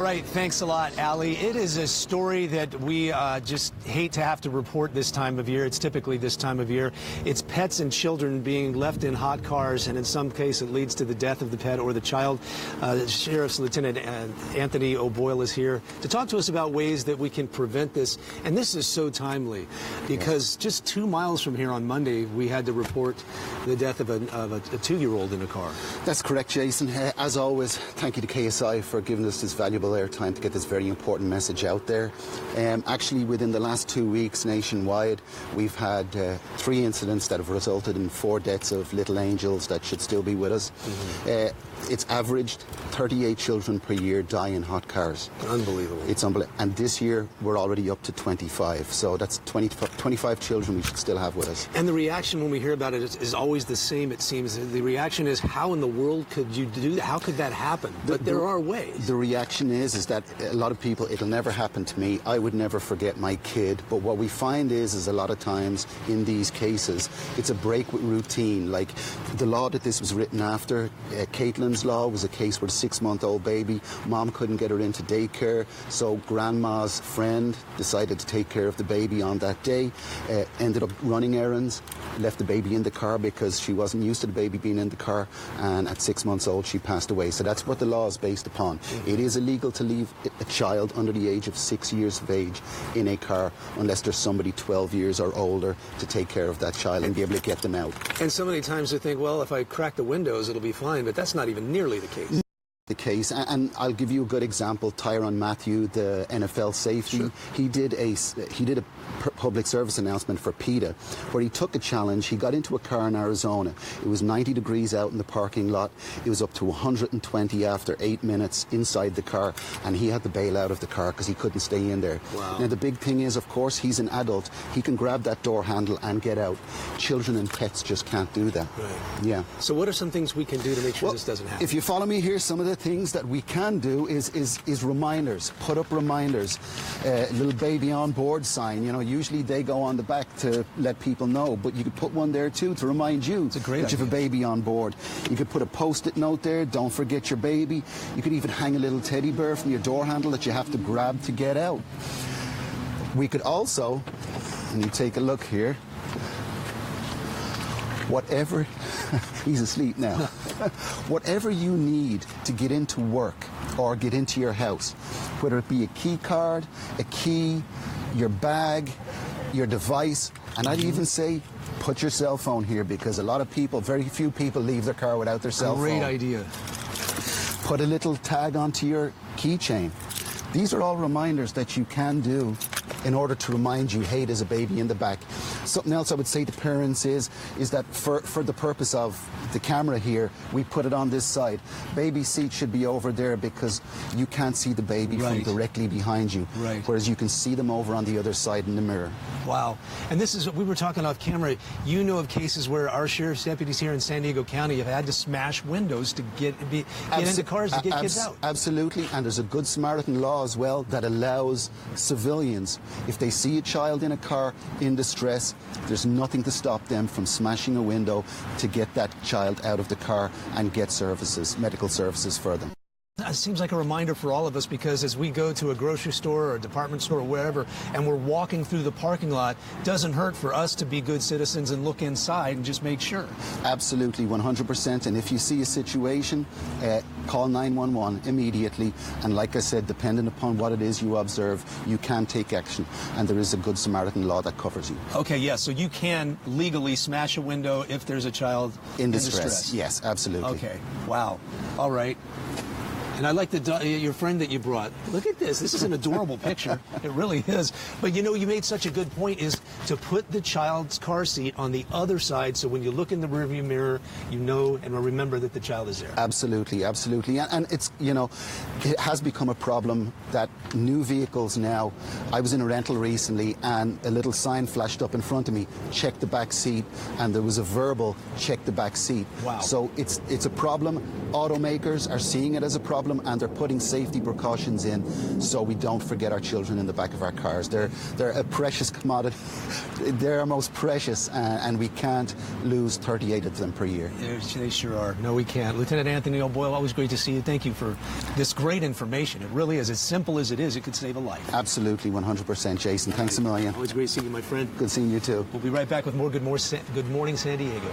Right, thanks a lot, Allie. It is a story that we just hate to have to report this time of year. It's typically this time of year. It's pets and children being left in hot cars, and in some case it leads to the death of the pet or the child. Sheriff's Lieutenant Anthony O'Boyle is here to talk to us about ways that we can prevent this. And this is so timely because just 2 miles from here on Monday, we had to report the death of a 2-year-old in a car. That's correct, Jason. As always, thank you to KSI for giving us this valuable airtime to get this very important message out there. Actually, within the last 2 weeks nationwide, we've had 3 incidents that have resulted in 4 deaths of little angels that should still be with us. It's averaged 38 children per year die in hot cars. Unbelievable. It's unbelievable. And this year, we're already up to 25. So that's 25 children we should still have with us. And the reaction when we hear about it is always the same, it seems. The reaction is, how in the world could you do that? How could that happen? But there are ways. The reaction is that a lot of people, it'll never happen to me. I would never forget my kid. But what we find is a lot of times in these cases, it's a break with routine. Like the law that this was written after, Caitlin's law, was a case with a 6-month-old baby. Mom couldn't get her into daycare, so grandma's friend decided to take care of the baby on that day. Ended up running errands, left the baby in the car because she wasn't used to the baby being in the car, and at 6 months old she passed away. So that's what the law is based upon. It is illegal to leave a child under the age of 6 years of age in a car unless there's somebody 12 years or older to take care of that child and be able to get them out. And so many times they think, well, if I crack the windows, it'll be fine, but that's not even nearly the case. The case, and I'll give you a good example. Tyrann Mathieu, the NFL safety, Sure. he did a public service announcement for PETA where he took a challenge. He got into a car in Arizona. It was 90 degrees out in the parking lot. It was up to 120 after 8 minutes inside the car, and he had to bail out of the car because he couldn't stay in there. Wow. Now the big thing is, of course, he's an adult. He can grab that door handle and get out. Children and pets just can't do that. Right. Yeah. So what are some things we can do to make sure this doesn't happen? If you follow me here, some of the things that we can do is reminders. Put up reminders. Little baby on board sign. You know, usually they go on the back to let people know, but you could put one there too to remind you that you have a baby on board. You could put a post-it note there, don't forget your baby. You could even hang a little teddy bear from your door handle that you have to grab to get out. We could also, and you take a look here, whatever, he's asleep now, whatever you need to get into work or get into your house, whether it be a key card, a key, your bag, your device, and I'd even say put your cell phone here because a lot of people, very few people leave their car without their cell phone. Great idea. Put a little tag onto your keychain. These are all reminders that you can do in order to remind you, hey, there's a baby in the back. Something else I would say to parents is that for the purpose of the camera here, we put it on this side. Baby seat should be over there because you can't see the baby from directly behind you, whereas you can see them over on the other side in the mirror. Wow. And this is, we were talking off camera, you know of cases where our sheriff's deputies here in San Diego County have had to smash windows to get into cars to get kids out. Absolutely, and there's a Good Samaritan law as well that allows civilians, if they see a child in a car in distress, there's nothing to stop them from smashing a window to get that child out of the car and get services, medical services for them. It seems like a reminder for all of us because as we go to a grocery store or a department store or wherever and we're walking through the parking lot, it doesn't hurt for us to be good citizens and look inside and just make sure. Absolutely, 100%. And if you see a situation, call 911 immediately. And like I said, depending upon what it is you observe, you can take action. And there is a Good Samaritan law that covers you. Okay, yeah, so you can legally smash a window if there's a child in distress. Yes, absolutely. Okay, wow. All right. And I like your friend that you brought. Look at this. This is an adorable picture. It really is. But you know, you made such a good point is to put the child's car seat on the other side so when you look in the rearview mirror, you know and remember that the child is there. Absolutely, absolutely. And it's, you know, it has become a problem that new vehicles now, I was in a rental recently and a little sign flashed up in front of me, check the back seat, and there was a verbal check the back seat. Wow. So it's a problem. Automakers are seeing it as a problem problem, and they're putting safety precautions in so we don't forget our children in the back of our cars. They're a precious commodity. They're our most precious, and we can't lose 38 of them per year. They sure are. No, we can't. Lieutenant Anthony O'Boyle, always great to see you. Thank you for this great information. It really is. As simple as it is, it could save a life. Absolutely, 100%, Jason. Thanks a million. Always great seeing you, my friend. Good seeing you too. We'll be right back with more Good Morning San Diego.